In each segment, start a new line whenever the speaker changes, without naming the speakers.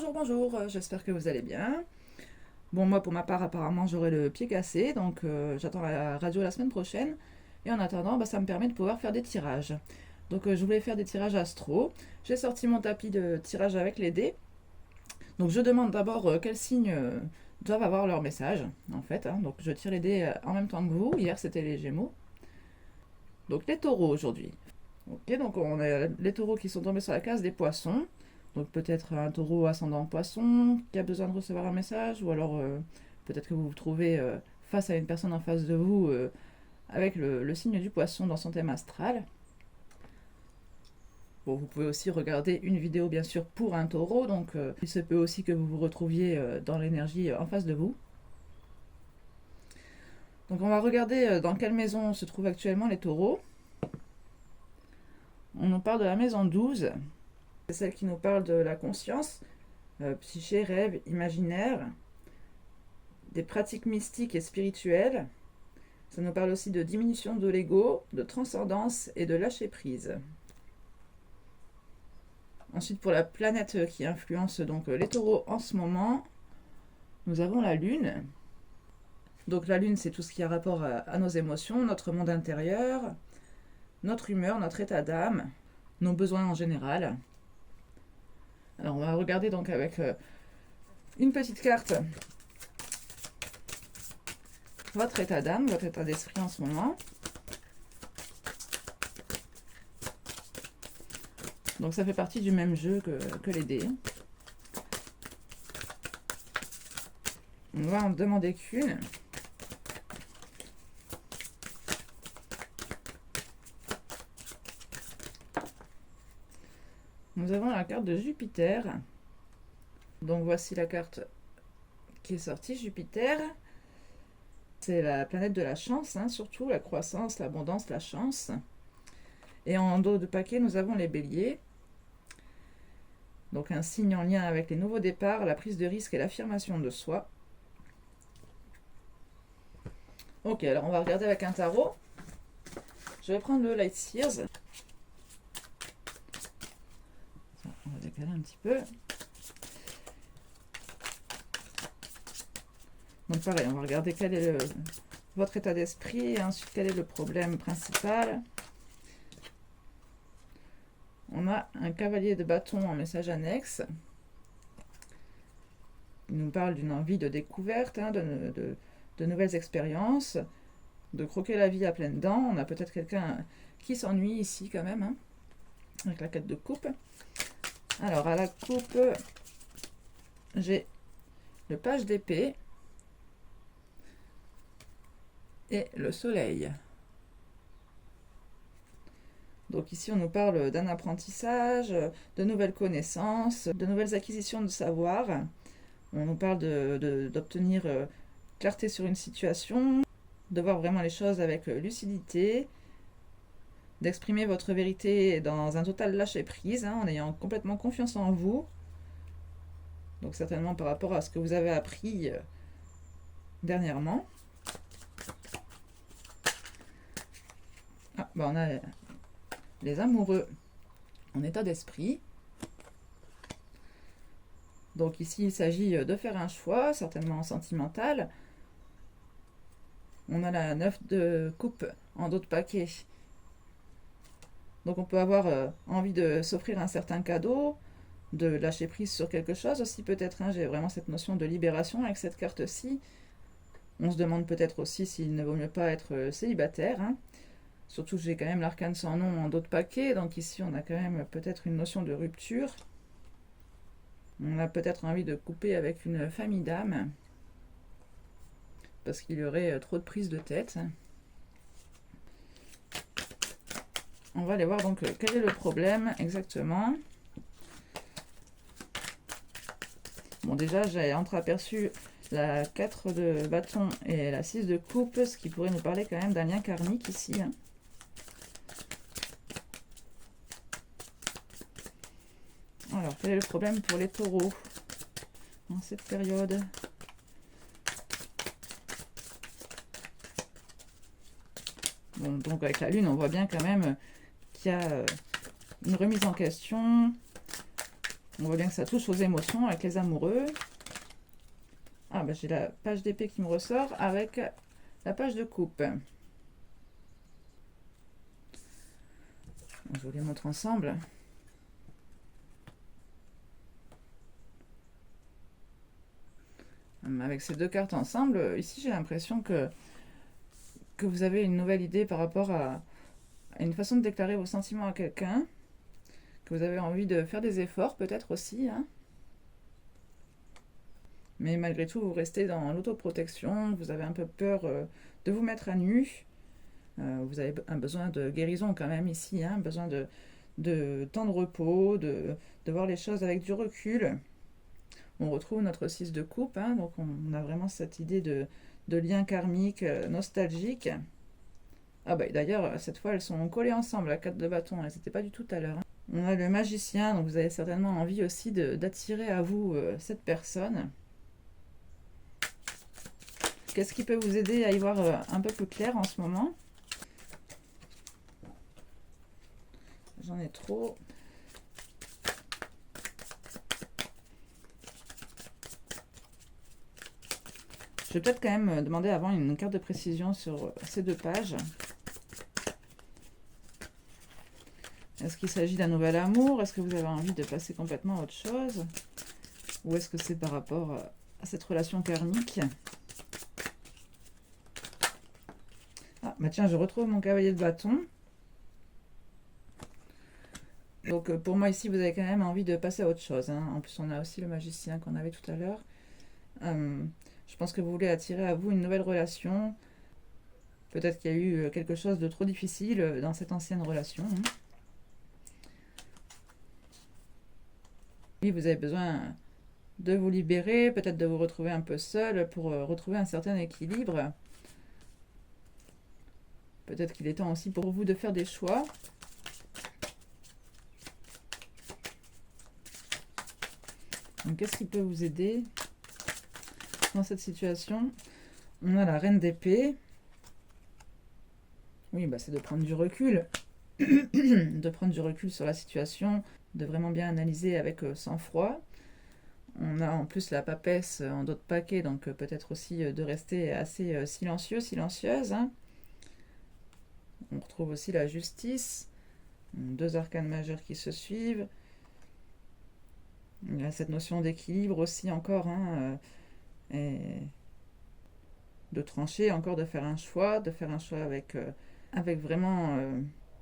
Bonjour, j'espère que vous allez bien. Bon, moi pour ma part, apparemment, j'aurai le pied cassé, donc j'attends la radio la semaine prochaine. Et en attendant, ça me permet de pouvoir faire des tirages. Donc je voulais faire des tirages astro. J'ai sorti mon tapis de tirage avec les dés. Donc je demande d'abord quels signes doivent avoir leur message, en fait, hein. Donc je tire les dés en même temps que vous. Hier, c'était les Gémeaux. Donc les taureaux aujourd'hui. Ok, donc on a les taureaux qui sont tombés sur la case des poissons. Donc peut-être un taureau ascendant poisson qui a besoin de recevoir un message, ou alors peut-être que vous vous trouvez face à une personne en face de vous avec le signe du poisson dans son thème astral. Bon, vous pouvez aussi regarder une vidéo bien sûr pour un taureau, donc il se peut aussi que vous vous retrouviez dans l'énergie en face de vous. Donc on va regarder dans quelle maison se trouvent actuellement les taureaux. On nous parle de la maison 12. C'est celle qui nous parle de la conscience, psyché, rêve, imaginaire, des pratiques mystiques et spirituelles. Ça nous parle aussi de diminution de l'ego, de transcendance et de lâcher prise. Ensuite, pour la planète qui influence donc les taureaux en ce moment, nous avons la Lune. Donc la Lune, c'est tout ce qui a rapport à nos émotions, notre monde intérieur, notre humeur, notre état d'âme, nos besoins en général. Alors on va regarder donc avec une petite carte votre état d'âme, votre état d'esprit en ce moment. Donc ça fait partie du même jeu que les dés. On va en demander qu'une. Nous avons la carte de Jupiter. Donc voici la carte qui est sortie, Jupiter. C'est la planète de la chance, hein, surtout la croissance, l'abondance, la chance. Et en dos de paquet, nous avons les béliers. Donc un signe en lien avec les nouveaux départs, la prise de risque et l'affirmation de soi. Ok, alors on va regarder avec un tarot. Je vais prendre le Light Sears. On va décaler un petit peu. Donc pareil, on va regarder quel est votre état d'esprit et ensuite quel est le problème principal. On a un cavalier de bâton en message annexe. Il nous parle d'une envie de découverte, hein, de nouvelles expériences, de croquer la vie à pleines dents. On a peut-être quelqu'un qui s'ennuie ici quand même, hein, avec la 4 de coupe. Alors à la coupe, j'ai le page d'épée et le soleil. Donc ici, on nous parle d'un apprentissage, de nouvelles connaissances, de nouvelles acquisitions de savoir. On nous parle d'obtenir clarté sur une situation, de voir vraiment les choses avec lucidité, d'exprimer votre vérité dans un total lâcher-prise, hein, en ayant complètement confiance en vous. Donc certainement par rapport à ce que vous avez appris dernièrement. Ah, on a les amoureux en état d'esprit. Donc ici, il s'agit de faire un choix, certainement sentimental. On a la 9 de coupe en dos de paquet. Donc on peut avoir envie de s'offrir un certain cadeau, de lâcher prise sur quelque chose aussi peut-être, hein. J'ai vraiment cette notion de libération avec cette carte-ci. On se demande peut-être aussi s'il ne vaut mieux pas être célibataire, hein. Surtout que j'ai quand même l'arcane sans nom en dos de paquet, donc ici on a quand même peut-être une notion de rupture. On a peut-être envie de couper avec une famille d'âmes, parce qu'il y aurait trop de prise de tête. On va aller voir donc quel est le problème exactement. Bon, déjà j'ai entreaperçu la 4 de bâton et la 6 de coupe, ce qui pourrait nous parler quand même d'un lien karmique ici, hein. Alors, quel est le problème pour les taureaux en cette période? Bon, donc avec la lune, on voit bien quand même qu'il y a une remise en question, On voit bien que ça touche aux émotions avec les amoureux. Ah, bah, j'ai la page d'épée qui me ressort avec la page de coupe. Je vous les montre ensemble. Avec ces deux cartes ensemble, ici j'ai l'impression que vous avez une nouvelle idée par rapport à une façon de déclarer vos sentiments à quelqu'un, que vous avez envie de faire des efforts peut-être aussi, hein. Mais malgré tout, vous restez dans l'autoprotection, vous avez un peu peur de vous mettre à nu. Vous avez un besoin de guérison quand même ici, hein, besoin de temps de repos, de voir les choses avec du recul. On retrouve notre 6 de coupe, hein, donc on a vraiment cette idée de lien karmique nostalgique. Ah bah d'ailleurs, cette fois, elles sont collées ensemble, la 4 de bâton, elles n'étaient pas du tout à l'heure, hein. On a le magicien, donc vous avez certainement envie aussi d'attirer à vous cette personne. Qu'est-ce qui peut vous aider à y voir un peu plus clair en ce moment? J'en ai trop. Je vais peut-être quand même demander avant une carte de précision sur ces deux pages. Est-ce qu'il s'agit d'un nouvel amour? Est-ce que vous avez envie de passer complètement à autre chose? Ou est-ce que c'est par rapport à cette relation karmique? Ah, bah tiens, je retrouve mon cavalier de bâton. Donc pour moi ici, vous avez quand même envie de passer à autre chose, hein. En plus, on a aussi le magicien qu'on avait tout à l'heure. Je pense que vous voulez attirer à vous une nouvelle relation. Peut-être qu'il y a eu quelque chose de trop difficile dans cette ancienne relation, hein. Oui, vous avez besoin de vous libérer, peut-être de vous retrouver un peu seul pour retrouver un certain équilibre. Peut-être qu'il est temps aussi pour vous de faire des choix. Donc, qu'est-ce qui peut vous aider dans cette situation? On a la reine d'épée. Oui, bah, c'est de prendre du recul. De prendre du recul sur la situation, de vraiment bien analyser avec sang-froid. On a en plus la papesse en dos de paquet, donc peut-être aussi de rester assez silencieux, silencieuse, hein. On retrouve aussi la justice, deux arcanes majeures qui se suivent. Il y a cette notion d'équilibre aussi encore, hein, et de trancher, encore de faire un choix avec vraiment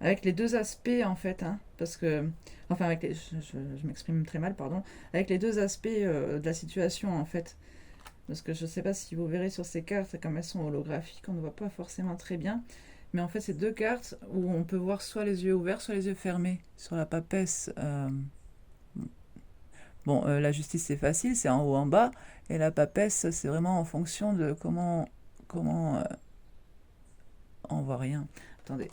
avec les deux aspects en fait, hein, parce que enfin je m'exprime très mal, pardon, avec les deux aspects de la situation en fait, parce que je ne sais pas si vous verrez sur ces cartes, comme elles sont holographiques, on ne voit pas forcément très bien, mais en fait c'est deux cartes où on peut voir soit les yeux ouverts, soit les yeux fermés. Sur la papesse, la justice c'est facile, c'est en haut en bas, et la papesse c'est vraiment en fonction de comment on voit rien. Attendez.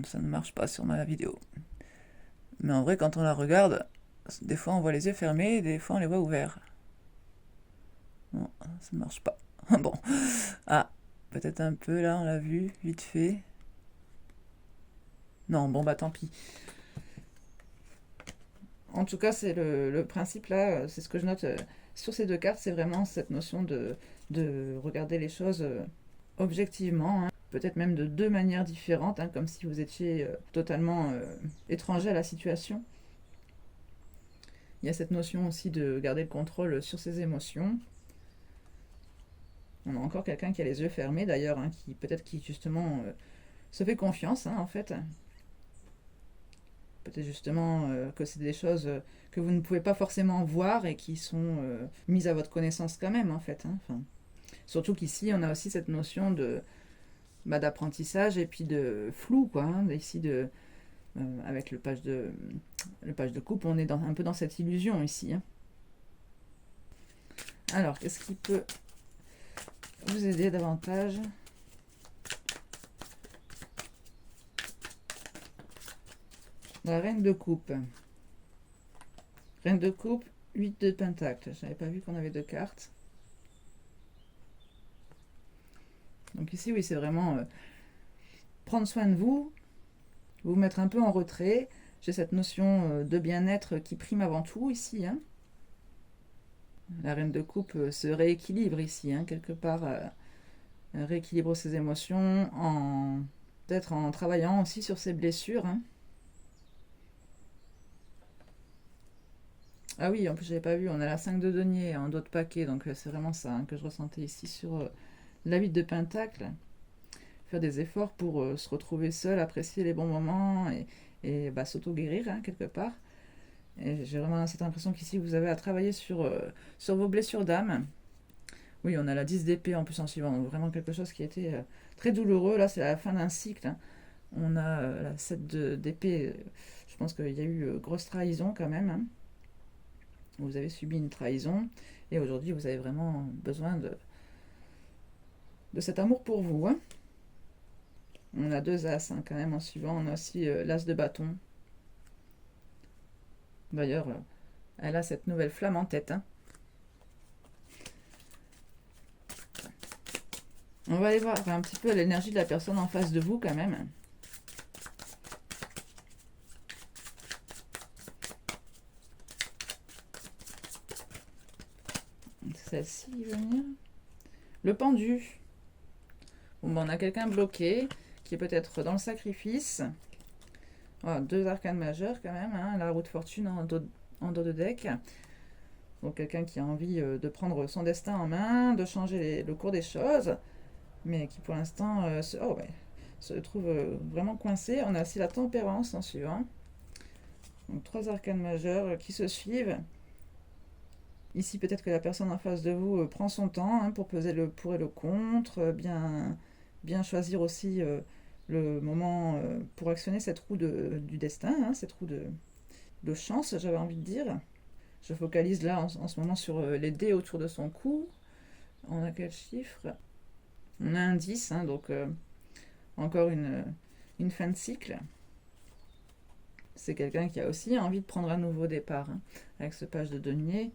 Ça ne marche pas sur ma vidéo. Mais en vrai, quand on la regarde, des fois on voit les yeux fermés et des fois on les voit ouverts. Non, ça ne marche pas. Bon. Ah, peut-être un peu là, on l'a vu, vite fait. Non, bon bah tant pis. En tout cas, c'est le principe là, c'est ce que je note sur ces deux cartes, c'est vraiment cette notion de regarder les choses objectivement, hein. Peut-être même de deux manières différentes, hein, comme si vous étiez totalement étranger à la situation. Il y a cette notion aussi de garder le contrôle sur ses émotions. On a encore quelqu'un qui a les yeux fermés d'ailleurs, hein, qui justement se fait confiance, hein, en fait. Peut-être justement que c'est des choses que vous ne pouvez pas forcément voir et qui sont mises à votre connaissance quand même, en fait, hein. Enfin, surtout qu'ici, on a aussi cette notion d'apprentissage et puis de flou, quoi, hein, ici avec le page de coupe, on est un peu dans cette illusion ici, hein. Alors, qu'est-ce qui peut vous aider davantage? La reine de coupe. Reine de coupe, 8 de pentacle. Je n'avais pas vu qu'on avait deux cartes. Donc Donc ici, oui, c'est vraiment prendre soin de vous, vous mettre un peu en retrait. J'ai cette notion de bien-être qui prime avant tout ici, hein. La reine de coupe se rééquilibre ici, hein, quelque part, rééquilibre ses émotions, peut-être en travaillant aussi sur ses blessures, hein. Ah oui, en plus, j'avais pas vu, on a la 5 de denier en dos de paquet, donc c'est vraiment ça, hein, que je ressentais ici sur la 8 de pentacle. Faire des efforts pour se retrouver seul, apprécier les bons moments et bah, s'auto-guérir, hein, quelque part. Et j'ai vraiment cette impression qu'ici, vous avez à travailler sur vos blessures d'âme. Oui, on a la 10 d'épée en plus en suivant, donc vraiment quelque chose qui était très douloureux. Là, c'est la fin d'un cycle, hein. On a la 7 d'épée. Je pense qu'il y a eu grosse trahison quand même, hein. Vous avez subi une trahison et aujourd'hui, vous avez vraiment besoin de cet amour pour vous, hein. On a 2 as, hein, quand même en suivant. On a aussi l'as de bâton. D'ailleurs, elle a cette nouvelle flamme en tête, hein. On va aller voir un petit peu l'énergie de la personne en face de vous quand même. Celle-ci venir. Le pendu. Bon, ben, on a quelqu'un bloqué qui est peut-être dans le sacrifice. Voilà, 2 arcanes majeures quand même, hein, la roue de fortune en dos de deck. Donc quelqu'un qui a envie de prendre son destin en main, de changer le cours des choses, mais qui pour l'instant se trouve vraiment coincé. On a aussi la tempérance en suivant. Donc 3 arcanes majeures qui se suivent. Ici peut-être que la personne en face de vous prend son temps, hein, pour peser le pour et le contre, bien choisir aussi le moment pour actionner cette roue du destin, hein, cette roue de chance, j'avais envie de dire. Je focalise là en ce moment sur les dés autour de son cou. On a quel chiffre? On a un 10, hein, donc encore une fin de cycle. C'est quelqu'un qui a aussi envie de prendre un nouveau départ, hein, avec ce page de denier,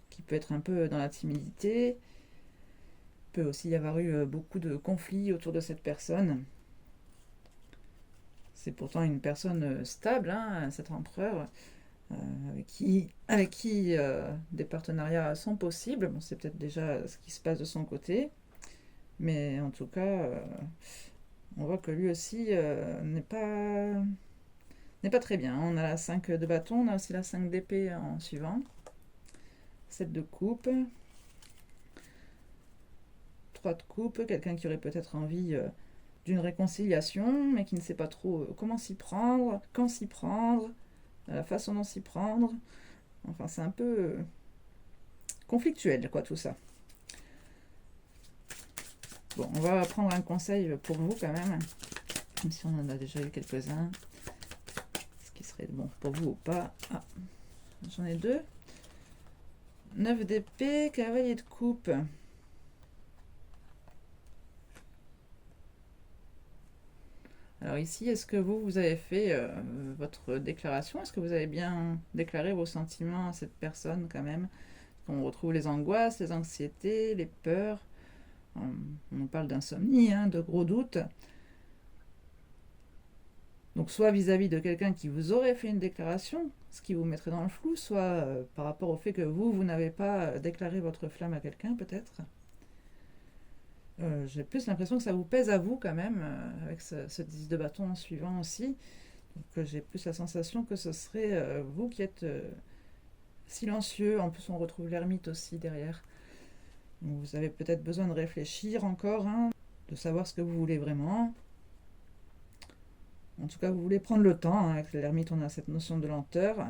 qui peut être un peu dans la timidité. Il peut aussi y avoir eu beaucoup de conflits autour de cette personne. C'est pourtant une personne stable, hein, cet empereur, avec qui des partenariats sont possibles. Bon, c'est peut-être déjà ce qui se passe de son côté, mais en tout cas, on voit que lui aussi n'est pas très bien. On a la 5 de bâton, on a aussi la 5 d'épée en suivant. 7 de coupe. 3 de coupe, quelqu'un qui aurait peut-être envie d'une réconciliation, mais qui ne sait pas trop comment s'y prendre, quand s'y prendre, la façon dont s'y prendre. Enfin, c'est un peu conflictuel, quoi, tout ça. Bon, on va prendre un conseil pour vous, quand même si on en a déjà eu quelques-uns. Ce qui serait bon pour vous ou pas. Ah, j'en ai 2. 9 d'épée, cavalier de coupe. Alors ici, est-ce que vous avez fait votre déclaration? Est-ce que vous avez bien déclaré vos sentiments à cette personne quand même? On retrouve les angoisses, les anxiétés, les peurs. On parle d'insomnie, hein, de gros doutes. Donc soit vis-à-vis de quelqu'un qui vous aurait fait une déclaration, ce qui vous mettrait dans le flou, soit par rapport au fait que vous n'avez pas déclaré votre flamme à quelqu'un peut-être. J'ai plus l'impression que ça vous pèse à vous quand même, avec ce 10 de bâton en suivant aussi. Donc j'ai plus la sensation que ce serait vous qui êtes silencieux. En plus on retrouve l'ermite aussi derrière. Donc, vous avez peut-être besoin de réfléchir encore, hein, de savoir ce que vous voulez vraiment. En tout cas vous voulez prendre le temps, hein. Avec l'ermite on a cette notion de lenteur.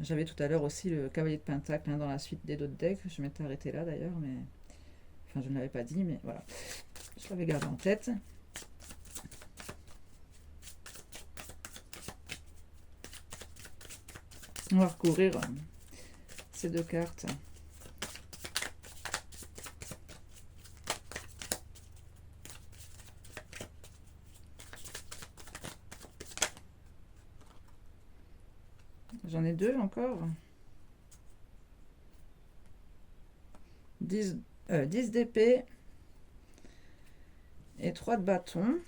J'avais tout à l'heure aussi le cavalier de pentacle, hein, dans la suite des d'autres decks. Je m'étais arrêtée là d'ailleurs, mais... Enfin, je ne l'avais pas dit, mais voilà. Je l'avais gardé en tête. On va recouvrir ces 2 cartes. J'en ai 2 encore. 10 d'épée et 3 de bâton.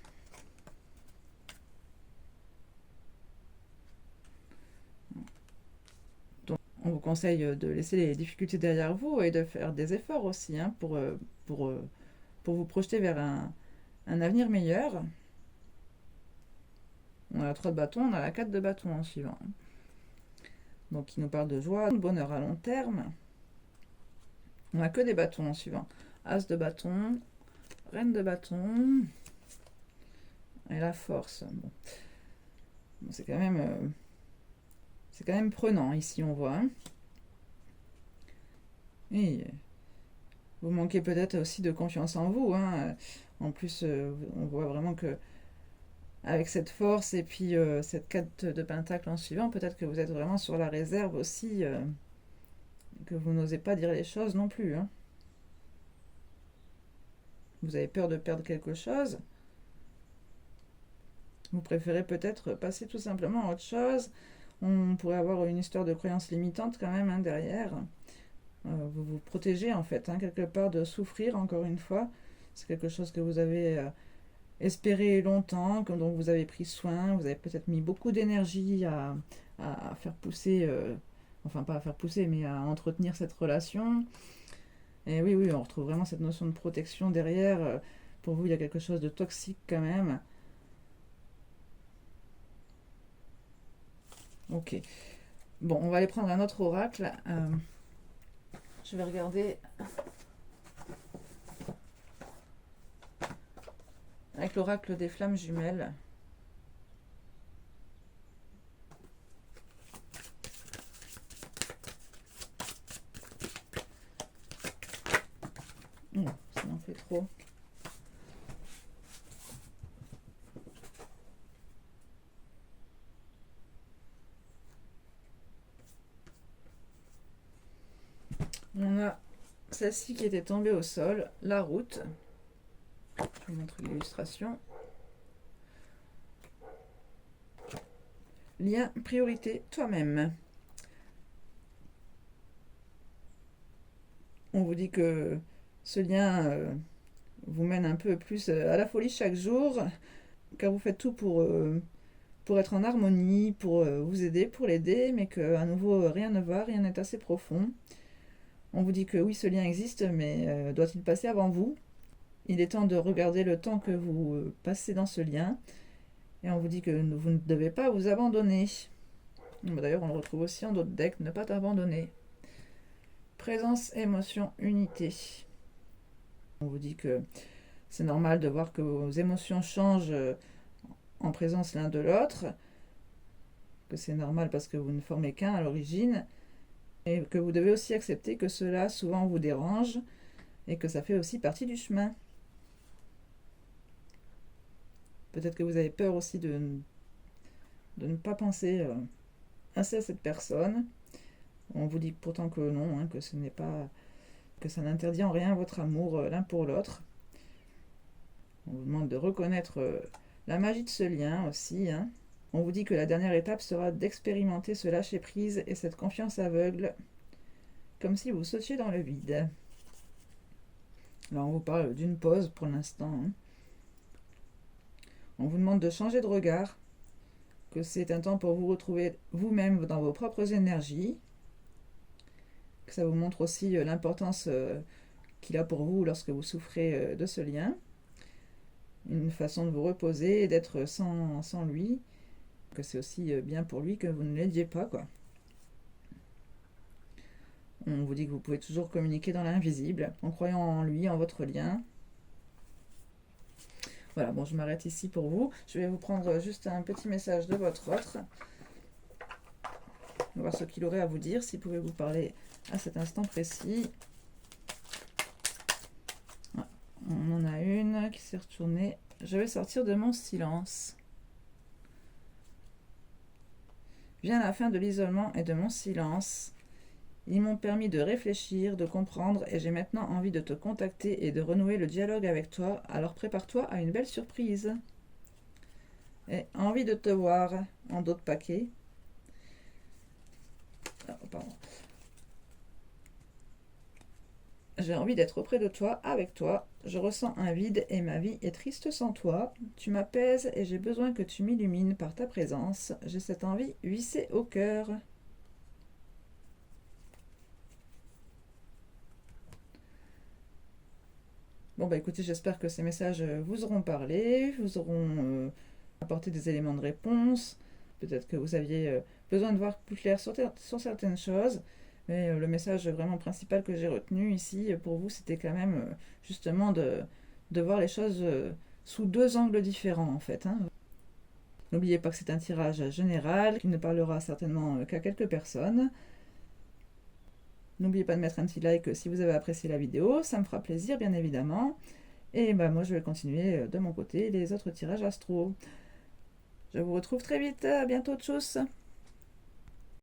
Donc, on vous conseille de laisser les difficultés derrière vous et de faire des efforts aussi hein, pour, pour vous projeter vers un avenir meilleur. On a la 3 de bâton, on a la 4 de bâton en suivant. Donc, il nous parle de joie, de bonheur à long terme. On n'a que des bâtons en suivant. As de bâton, reine de bâton et la force. Bon. Bon, c'est quand même prenant ici, on voit. Hein. Et vous manquez peut-être aussi de confiance en vous. Hein. En plus, on voit vraiment que avec cette force et puis cette 4 de pentacle en suivant, peut-être que vous êtes vraiment sur la réserve aussi, que vous n'osez pas dire les choses non plus. Hein. Vous avez peur de perdre quelque chose. Vous préférez peut-être passer tout simplement à autre chose. On pourrait avoir une histoire de croyance limitante quand même hein, derrière. Vous vous protégez en fait, hein, quelque part de souffrir encore une fois. C'est quelque chose que vous avez espéré longtemps, dont vous avez pris soin. Vous avez peut-être mis beaucoup d'énergie à faire pousser, enfin pas à faire pousser, mais à entretenir cette relation. Et oui, oui, on retrouve vraiment cette notion de protection derrière. Pour vous, il y a quelque chose de toxique quand même. Ok. Bon, on va aller prendre un autre oracle. Je vais regarder avec l'oracle des flammes jumelles. Non, ça en fait trop. On a celle-ci qui était tombée au sol, la route. Je vous montre l'illustration. Lien, priorité, toi-même. On vous dit que ce lien vous mène un peu plus à la folie chaque jour, car vous faites tout pour être en harmonie, pour vous aider, pour l'aider, mais qu'à nouveau rien ne va, rien n'est assez profond. On vous dit que oui, ce lien existe, mais doit-il passer avant vous? Il est temps de regarder le temps que vous passez dans ce lien. Et on vous dit que vous ne devez pas vous abandonner. D'ailleurs, on le retrouve aussi en d'autres decks, ne pas t'abandonner. Présence, émotion, unité. On vous dit que c'est normal de voir que vos émotions changent en présence l'un de l'autre, que c'est normal parce que vous ne formez qu'un à l'origine, et que vous devez aussi accepter que cela souvent vous dérange, et que ça fait aussi partie du chemin. Peut-être que vous avez peur aussi de ne pas penser assez à cette personne. On vous dit pourtant que non, hein, que ce n'est pas, que ça n'interdit en rien votre amour l'un pour l'autre. On vous demande de reconnaître la magie de ce lien aussi. Hein. On vous dit que la dernière étape sera d'expérimenter ce lâcher-prise et cette confiance aveugle, comme si vous sautiez dans le vide. Alors on vous parle d'une pause pour l'instant. Hein. On vous demande de changer de regard, que c'est un temps pour vous retrouver vous-même dans vos propres énergies, que ça vous montre aussi l'importance qu'il a pour vous lorsque vous souffrez de ce lien, une façon de vous reposer et d'être sans lui, que c'est aussi bien pour lui que vous ne l'aidiez pas, quoi. On vous dit que vous pouvez toujours communiquer dans l'invisible, en croyant en lui, en votre lien. Voilà, bon, je m'arrête ici pour vous. Je vais vous prendre juste un petit message de votre autre. On va voir ce qu'il aurait à vous dire, s'il pouvait vous parler à cet instant précis. Ah, on en a une qui s'est retournée. Je vais sortir de mon silence. Vient la fin de l'isolement et de mon silence. Ils m'ont permis de réfléchir, de comprendre, et j'ai maintenant envie de te contacter et de renouer le dialogue avec toi, alors prépare-toi à une belle surprise. Et envie de te voir en d'autres paquets. Oh, pardon. J'ai envie d'être auprès de toi, avec toi, Je ressens un vide et ma vie est triste sans toi. Tu m'apaises et j'ai besoin que tu m'illumines par ta présence. J'ai cette envie vissée au cœur. Bon bah écoutez, j'espère que ces messages vous auront parlé, vous auront apporté des éléments de réponse. Peut-être que vous aviez besoin de voir plus clair sur certaines choses. Mais le message vraiment principal que j'ai retenu ici pour vous, c'était quand même justement de voir les choses sous deux angles différents en fait, hein. N'oubliez pas que c'est un tirage général qui ne parlera certainement qu'à quelques personnes. N'oubliez pas de mettre un petit like si vous avez apprécié la vidéo, ça me fera plaisir bien évidemment. Et bah moi je vais continuer de mon côté les autres tirages astro. Je vous retrouve très vite, à bientôt, tchuss!